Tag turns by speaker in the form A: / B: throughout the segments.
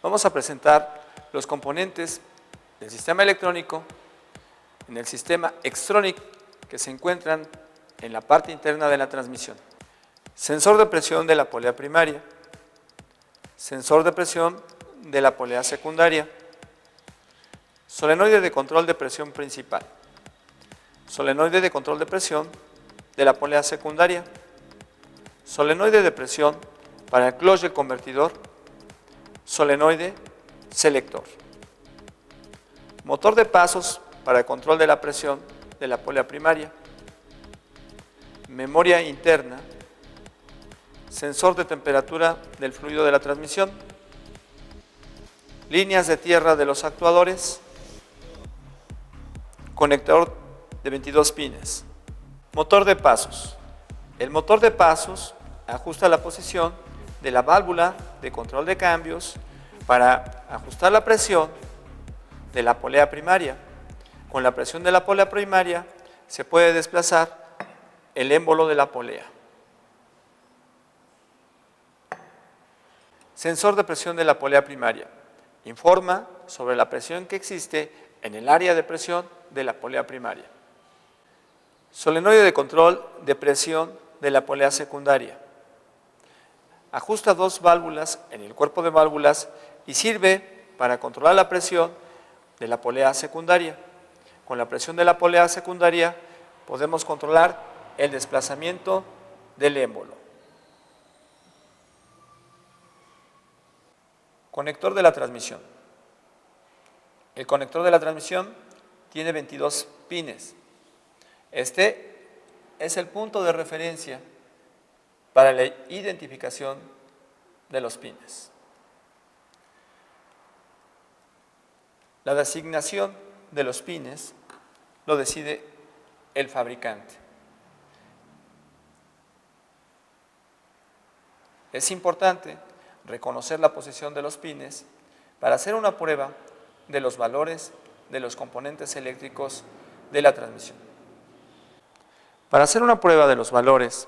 A: Vamos a presentar los componentes del sistema electrónico en el sistema Xtronic que se encuentran en la parte interna de la transmisión. Sensor de presión de la polea primaria, sensor de presión de la polea secundaria, solenoide de control de presión principal, solenoide de control de presión de la polea secundaria, solenoide de presión para el clutch del convertidor, solenoide selector, motor de pasos para el control de la presión de la polea primaria, memoria interna, sensor de temperatura del fluido de la transmisión, líneas de tierra de los actuadores, conector de 22 pines, motor de pasos. El motor de pasos ajusta la posición de la válvula de control de cambios para ajustar la presión de la polea primaria. Con la presión de la polea primaria se puede desplazar el émbolo de la polea. Sensor de presión de la polea primaria. Informa sobre la presión que existe en el área de presión de la polea primaria. Solenoide de control de presión de la polea secundaria. Ajusta dos válvulas en el cuerpo de válvulas y sirve para controlar la presión de la polea secundaria. Con la presión de la polea secundaria podemos controlar el desplazamiento del émbolo. Conector de la transmisión. El conector de la transmisión tiene 22 pines. Este es el punto de referencia para la identificación de los pines. La designación de los pines lo decide el fabricante. Es importante reconocer la posición de los pines para hacer una prueba de los valores de los componentes eléctricos de la transmisión. Para hacer una prueba de los valores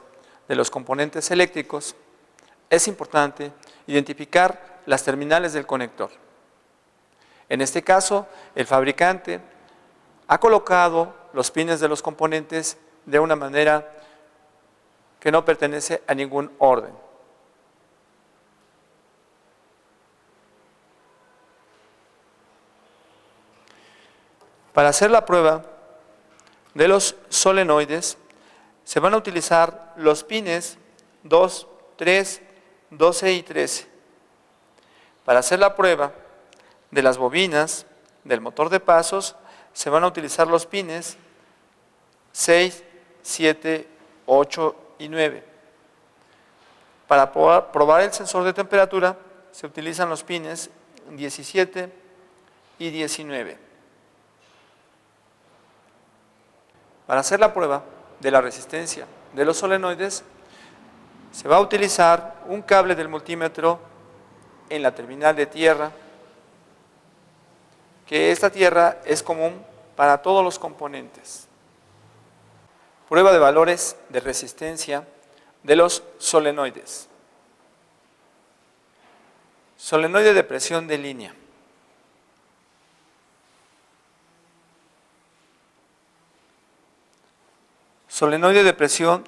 A: de los componentes eléctricos, es importante identificar las terminales del conector. En este caso, el fabricante ha colocado los pines de los componentes de una manera que no pertenece a ningún orden. Para hacer la prueba de los solenoides, se van a utilizar los pines 2, 3, 12 y 13. Para hacer la prueba de las bobinas del motor de pasos, se van a utilizar los pines 6, 7, 8 y 9. Para probar el sensor de temperatura, se utilizan los pines 17 y 19. Para hacer la prueba de la resistencia de los solenoides, se va a utilizar un cable del multímetro en la terminal de tierra, que esta tierra es común para todos los componentes. Prueba de valores de resistencia de los solenoides. Solenoide de presión de línea. Solenoide de presión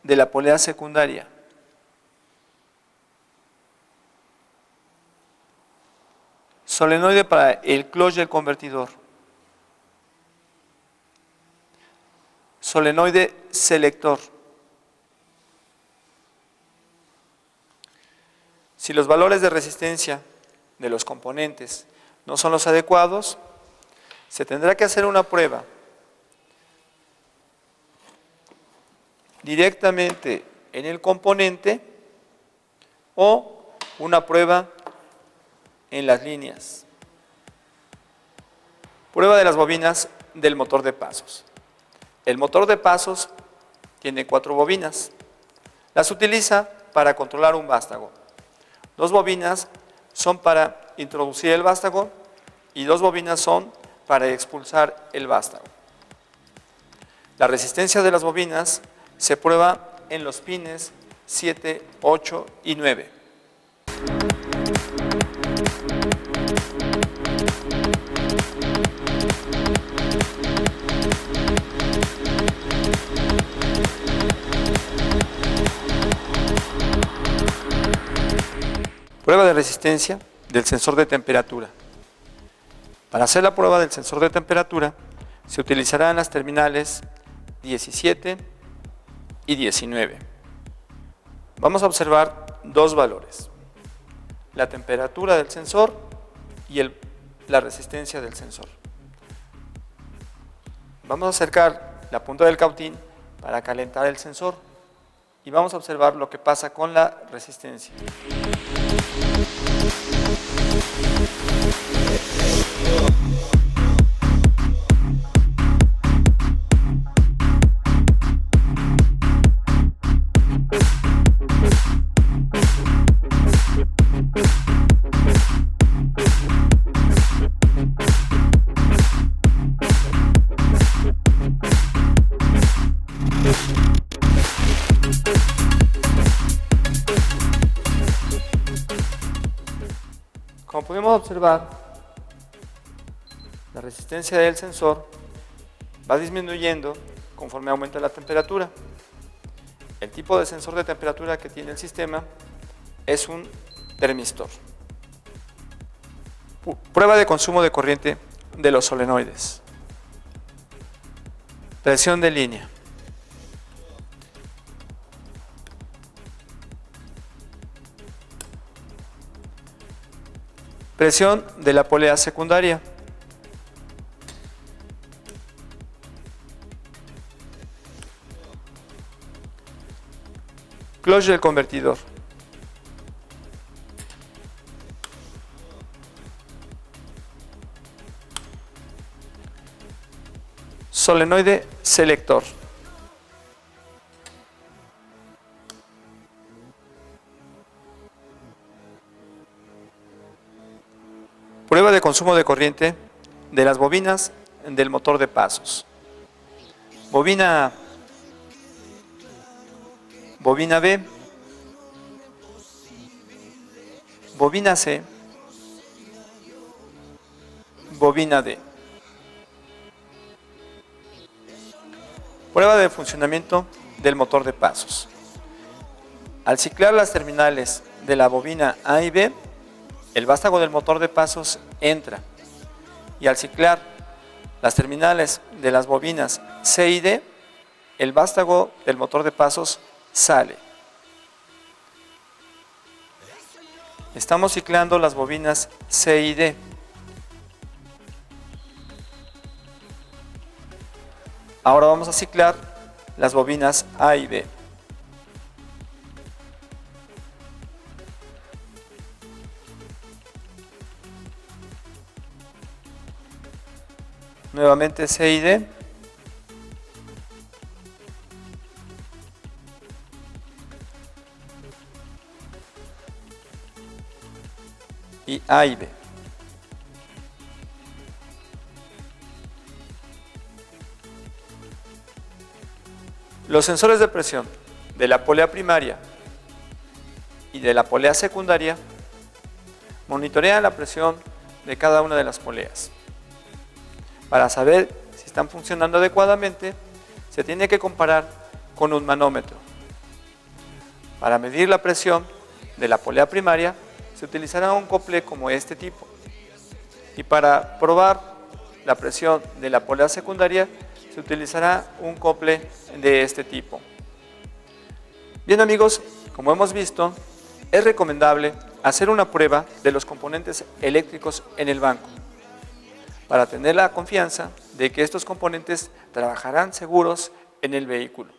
A: de la polea secundaria. Solenoide para el clutch del convertidor. Solenoide selector. Si los valores de resistencia de los componentes no son los adecuados, se tendrá que hacer una prueba directamente en el componente o una prueba en las líneas. Prueba de las bobinas del motor de pasos. El motor de pasos tiene 4 bobinas. Las utiliza para controlar un vástago. 2 bobinas son para introducir el vástago y 2 bobinas son para expulsar el vástago. La resistencia de las bobinas se prueba en los pines 7, 8 y 9. Prueba de resistencia del sensor de temperatura. Para hacer la prueba del sensor de temperatura, se utilizarán las terminales 17 y 19. Vamos a observar dos valores: la temperatura del sensor y la resistencia del sensor. Vamos a acercar la punta del cautín para calentar el sensor y vamos a observar lo que pasa con la resistencia. Como podemos observar, la resistencia del sensor va disminuyendo conforme aumenta la temperatura. El tipo de sensor de temperatura que tiene el sistema es un termistor. Prueba de consumo de corriente de los solenoides. Presión de línea. Presión de la polea secundaria. Clutch del convertidor. Solenoide selector. Prueba de consumo de corriente de las bobinas del motor de pasos. Bobina A, bobina B, bobina C, bobina D. Prueba de funcionamiento del motor de pasos. Al ciclar las terminales de la bobina A y B, el vástago del motor de pasos entra, y al ciclar las terminales de las bobinas C y D, el vástago del motor de pasos sale. Estamos ciclando las bobinas C y D. Ahora vamos a ciclar las bobinas A y B. Nuevamente C y D. Y A y B. Los sensores de presión de la polea primaria y de la polea secundaria monitorean la presión de cada una de las poleas. Para saber si están funcionando adecuadamente, se tiene que comparar con un manómetro. Para medir la presión de la polea primaria, se utilizará un cople como este tipo. Y para probar la presión de la polea secundaria, se utilizará un cople de este tipo. Bien amigos, como hemos visto, es recomendable hacer una prueba de los componentes eléctricos en el banco, para tener la confianza de que estos componentes trabajarán seguros en el vehículo.